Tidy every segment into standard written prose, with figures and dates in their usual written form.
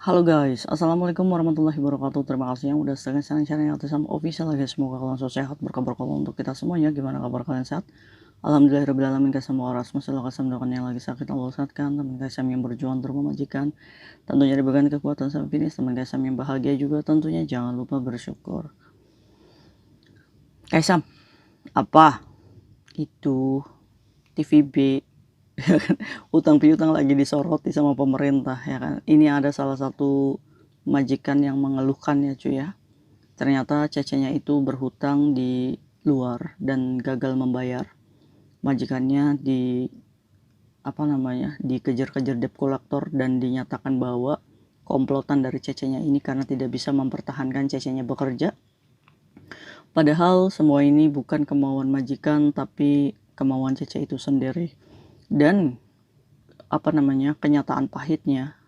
Halo guys, assalamualaikum warahmatullahi wabarakatuh. Terima kasih yang udah setengah channel Autism Official lagi. Semoga kalian selalu sehat, berkabar kalau untuk kita semuanya. Gimana kabar kalian, sehat? Alhamdulillahirobbilalamin. Kasih semua orang masalah kasih mendoakan yang lagi sakit Allah sehatkan. Teman guys yang berjuang untuk memajikan, tentunya diberikan kekuatan sampai finish. Teman guys yang bahagia juga tentunya jangan lupa bersyukur. Kaisam, apa itu TVB? Utang piutang lagi disoroti sama pemerintah ya kan. Ini ada salah satu majikan yang mengeluhkan ya cuy ya. Ternyata cecenya itu berhutang di luar dan gagal membayar. Majikannya dikejar-kejar debt collector dan dinyatakan bahwa komplotan dari cecenya ini karena tidak bisa mempertahankan cecenya bekerja. Padahal semua ini bukan kemauan majikan tapi kemauan cece itu sendiri. Dan kenyataan pahitnya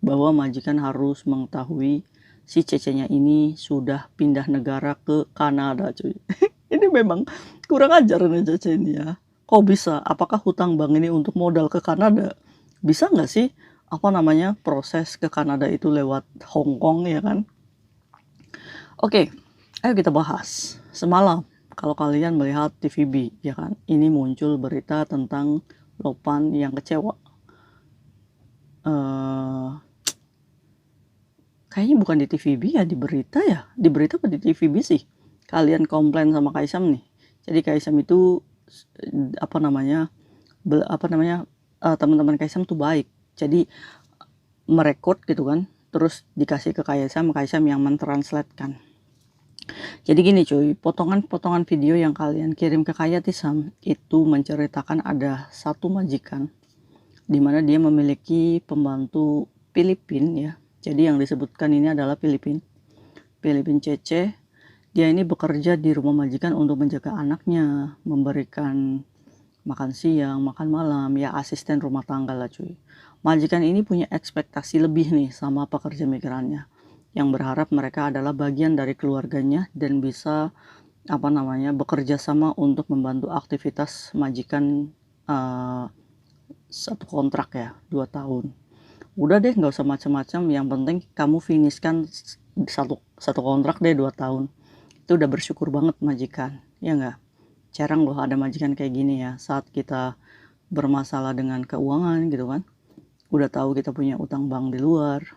bahwa majikan harus mengetahui si cecenya ini sudah pindah negara ke Kanada cuy. Ini memang kurang ajar nih cece ini ya. Kok bisa? Apakah hutang bank ini untuk modal ke Kanada? Bisa nggak sih proses ke Kanada itu lewat Hong Kong ya kan? Oke, ayo kita bahas. Semalam kalau kalian melihat TVB ya kan, ini muncul berita tentang Lopan yang kecewa. Kayaknya bukan di TVB ya, di berita ya. Di berita apa di TVB sih? Kalian komplain sama Kaisam nih. Jadi Kaisam itu teman-teman Kaisam tuh baik. Jadi merekod gitu kan, terus dikasih ke Kaisam yang mentranslatekan. Jadi gini cuy, potongan-potongan video yang kalian kirim ke Kayatisam itu menceritakan ada satu majikan di mana dia memiliki pembantu Filipin ya. Jadi yang disebutkan ini adalah Filipin Cece. Dia ini bekerja di rumah majikan untuk menjaga anaknya, memberikan makan siang, makan malam, ya asisten rumah tangga lah cuy. Majikan ini punya ekspektasi lebih nih sama pekerja migrannya, yang berharap mereka adalah bagian dari keluarganya dan bisa bekerja sama untuk membantu aktivitas majikan. Satu kontrak ya 2 tahun. Udah deh nggak usah macam-macam, yang penting kamu finishkan satu kontrak deh 2 tahun. Itu udah bersyukur banget majikan ya nggak? Jarang loh ada majikan kayak gini ya, saat kita bermasalah dengan keuangan gitu kan, udah tahu kita punya utang bank di luar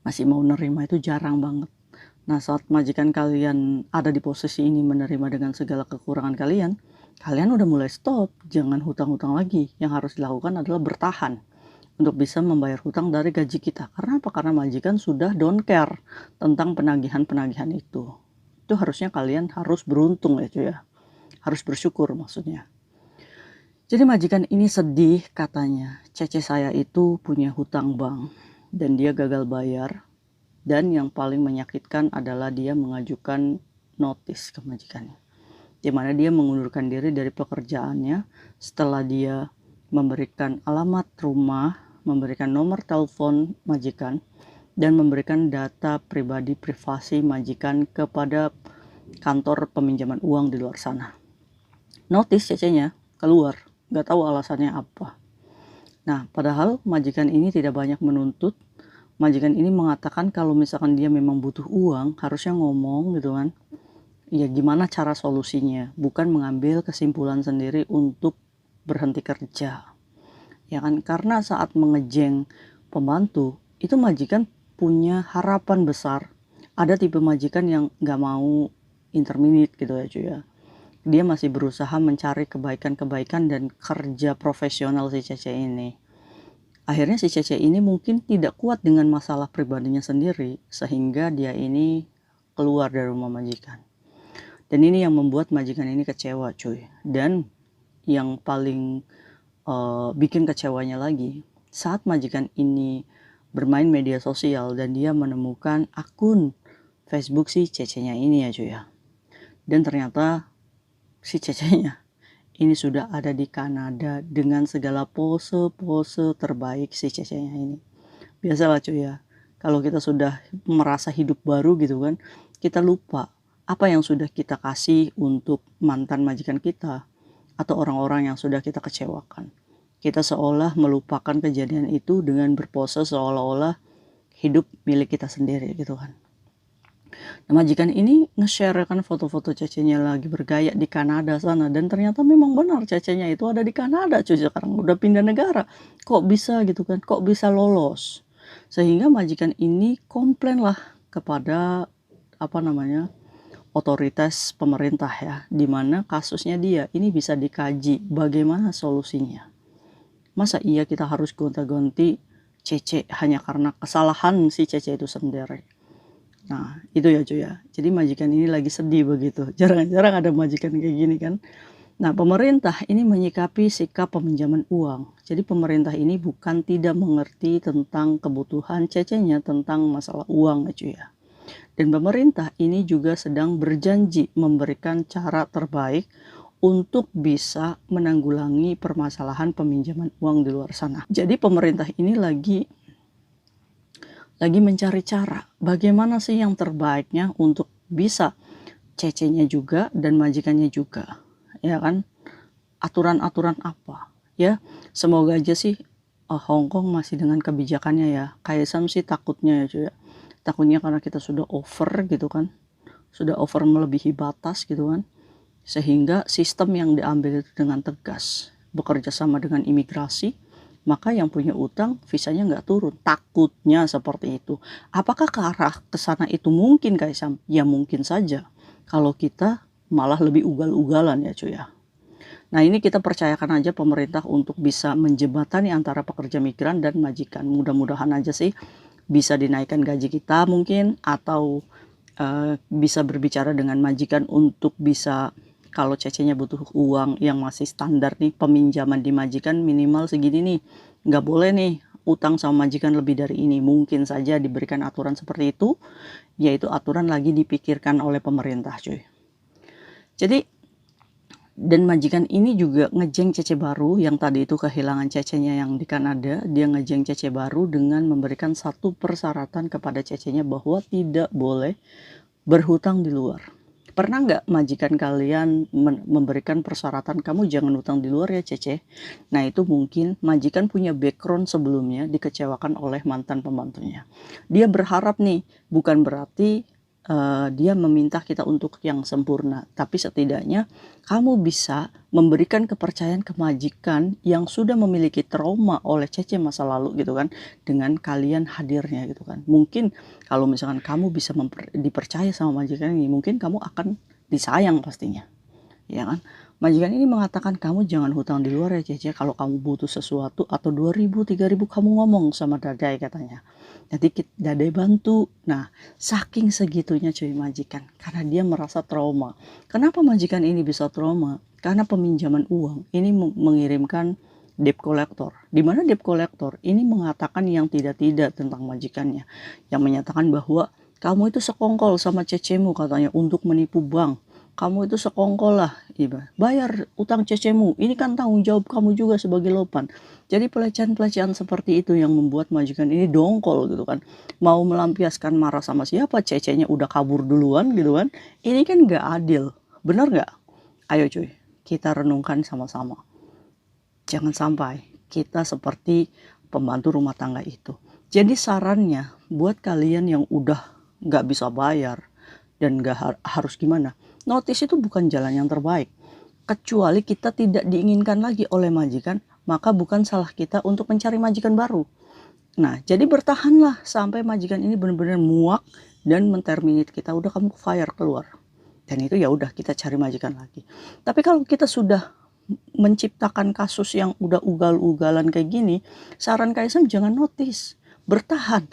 masih mau nerima, itu jarang banget. Nah saat majikan kalian ada di posisi ini menerima dengan segala kekurangan kalian udah mulai stop, jangan hutang-hutang lagi. Yang harus dilakukan adalah bertahan untuk bisa membayar hutang dari gaji kita. Karena apa? Karena majikan sudah don't care tentang penagihan-penagihan itu. Itu harusnya kalian harus beruntung ya cuy ya. Harus bersyukur maksudnya. Jadi majikan ini sedih katanya, cece saya itu punya hutang bank dan dia gagal bayar. Dan yang paling menyakitkan adalah dia mengajukan notis ke majikannya, di mana dia mengundurkan diri dari pekerjaannya setelah dia memberikan alamat rumah, memberikan nomor telepon majikan, dan memberikan data pribadi privasi majikan kepada kantor peminjaman uang di luar sana. Notis cecenya keluar, nggak tahu alasannya apa. Nah, padahal majikan ini tidak banyak menuntut. Majikan ini mengatakan kalau misalkan dia memang butuh uang, harusnya ngomong gitu kan. Ya gimana cara solusinya, bukan mengambil kesimpulan sendiri untuk berhenti kerja ya kan. Karena saat mengejeng pembantu itu majikan punya harapan besar. Ada tipe majikan yang gak mau interminate gitu ya cuy ya, dia masih berusaha mencari kebaikan-kebaikan dan kerja profesional si Cece ini. Akhirnya si Cece ini mungkin tidak kuat dengan masalah pribadinya sendiri, sehingga dia ini keluar dari rumah majikan. Dan ini yang membuat majikan ini kecewa cuy. Dan yang paling bikin kecewanya lagi, saat majikan ini bermain media sosial dan dia menemukan akun Facebook si cecenya ini ya cuy ya. Dan ternyata si cecenya ini sudah ada di Kanada dengan segala pose-pose terbaik si cecenya ini. Biasalah cuy ya, kalau kita sudah merasa hidup baru gitu kan, kita lupa apa yang sudah kita kasih untuk mantan majikan kita atau orang-orang yang sudah kita kecewakan. Kita seolah melupakan kejadian itu dengan berpose seolah-olah hidup milik kita sendiri gitu kan. Nah, majikan ini nge-share kan foto-foto cecenya lagi bergaya di Kanada sana, dan ternyata memang benar cecenya itu ada di Kanada cuy, sekarang udah pindah negara. Kok bisa gitu kan? Kok bisa lolos? Sehingga majikan ini komplain lah kepada otoritas pemerintah ya, di mana kasusnya dia ini bisa dikaji bagaimana solusinya. Masa iya kita harus gonta-ganti Cece hanya karena kesalahan si Cece itu sendiri. Nah, itu ya cuy ya. Jadi majikan ini lagi sedih begitu. Jarang-jarang ada majikan kayak gini kan. Nah, pemerintah ini menyikapi sikap peminjaman uang. Jadi pemerintah ini bukan tidak mengerti tentang kebutuhan Cecenya tentang masalah uang ya cuy ya. Dan pemerintah ini juga sedang berjanji memberikan cara terbaik untuk bisa menanggulangi permasalahan peminjaman uang di luar sana. Jadi pemerintah ini lagi mencari cara bagaimana sih yang terbaiknya untuk bisa cecenya juga dan majikannya juga, ya kan? Aturan-aturan apa ya, semoga aja sih Hong Kong masih dengan kebijakannya ya. Kaisam sih takutnya ya cuy ya, takutnya karena kita sudah over gitu kan, sudah over melebihi batas gitu kan, sehingga sistem yang diambil itu dengan tegas bekerja sama dengan imigrasi, maka yang punya utang visanya nggak turun. Takutnya seperti itu. Apakah ke arah kesana itu mungkin Kaisam? Ya mungkin saja, kalau kita malah lebih ugal-ugalan ya cuy ya. Nah, ini kita percayakan aja pemerintah untuk bisa menjembatani antara pekerja migran dan majikan. Mudah-mudahan aja sih bisa dinaikkan gaji kita mungkin, atau bisa berbicara dengan majikan untuk bisa, kalau cecenya butuh uang yang masih standar nih, peminjaman di majikan minimal segini nih, nggak boleh nih utang sama majikan lebih dari ini. Mungkin saja diberikan aturan seperti itu, yaitu aturan lagi dipikirkan oleh pemerintah cuy. Jadi, dan majikan ini juga ngejeng Cece baru yang tadi itu kehilangan cecenya yang di Kanada. Dia ngejeng Cece baru dengan memberikan satu persyaratan kepada cecenya bahwa tidak boleh berhutang di luar. Pernah nggak majikan kalian memberikan persyaratan kamu jangan hutang di luar ya Cece? Nah, itu mungkin majikan punya background sebelumnya dikecewakan oleh mantan pembantunya. Dia berharap nih, bukan berarti dia meminta kita untuk yang sempurna, tapi setidaknya kamu bisa memberikan kepercayaan ke majikan yang sudah memiliki trauma oleh Cece masa lalu gitu kan, dengan kalian hadirnya gitu kan. Mungkin kalau misalkan kamu bisa dipercaya sama majikan ini, mungkin kamu akan disayang pastinya, ya kan. Majikan ini mengatakan kamu jangan hutang di luar ya Cece, kalau kamu butuh sesuatu atau 2.000 3.000 kamu ngomong sama Dadai katanya, nanti Dadai bantu. Nah, saking segitunya cuy majikan, karena dia merasa trauma. Kenapa majikan ini bisa trauma? Karena peminjaman uang ini mengirimkan debt collector, di mana debt collector ini mengatakan yang tidak-tidak tentang majikannya, yang menyatakan bahwa kamu itu sekongkol sama cecemu katanya untuk menipu bank. Kamu itu sekongkol lah, bayar utang cecemu, ini kan tanggung jawab kamu juga sebagai lopan. Jadi pelecehan-pelecehan seperti itu yang membuat majikan ini dongkol gitu kan, mau melampiaskan marah sama siapa, cecenya udah kabur duluan gitu kan. Ini kan gak adil, bener gak? Ayo cuy, kita renungkan sama-sama, jangan sampai kita seperti pembantu rumah tangga itu. Jadi sarannya buat kalian yang udah gak bisa bayar dan gak harus gimana, notice itu bukan jalan yang terbaik. Kecuali kita tidak diinginkan lagi oleh majikan, maka bukan salah kita untuk mencari majikan baru. Nah, jadi bertahanlah sampai majikan ini benar-benar muak dan menterminate kita, udah kamu fire keluar. Dan itu ya udah kita cari majikan lagi. Tapi kalau kita sudah menciptakan kasus yang udah ugal-ugalan kayak gini, saran Kaisam jangan notice, bertahan.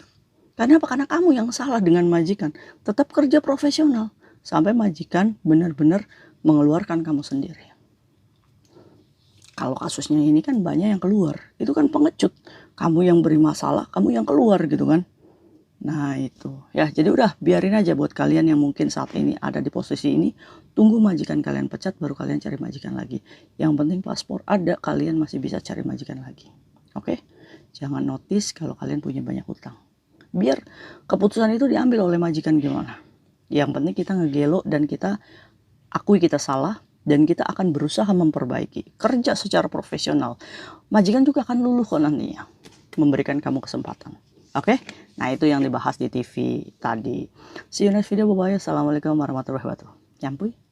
Karena apa? Karena kamu yang salah dengan majikan. Tetap kerja profesional sampai majikan benar-benar mengeluarkan kamu sendiri. Kalau kasusnya ini kan banyak yang keluar, itu kan pengecut. Kamu yang beri masalah, kamu yang keluar gitu kan. Nah itu ya, jadi udah biarin aja buat kalian yang mungkin saat ini ada di posisi ini, tunggu majikan kalian pecat baru kalian cari majikan lagi. Yang penting paspor ada, kalian masih bisa cari majikan lagi. Oke? Jangan notice kalau kalian punya banyak hutang. Biar keputusan itu diambil oleh majikan gimana. Yang penting kita ngegelo dan kita akui kita salah, dan kita akan berusaha memperbaiki. Kerja secara profesional. Majikan juga akan luluh kok nantinya, memberikan kamu kesempatan. Oke, nah itu yang dibahas di TV tadi. See you next video, bye bye. Assalamualaikum warahmatullahi wabarakatuh. Nyampuy.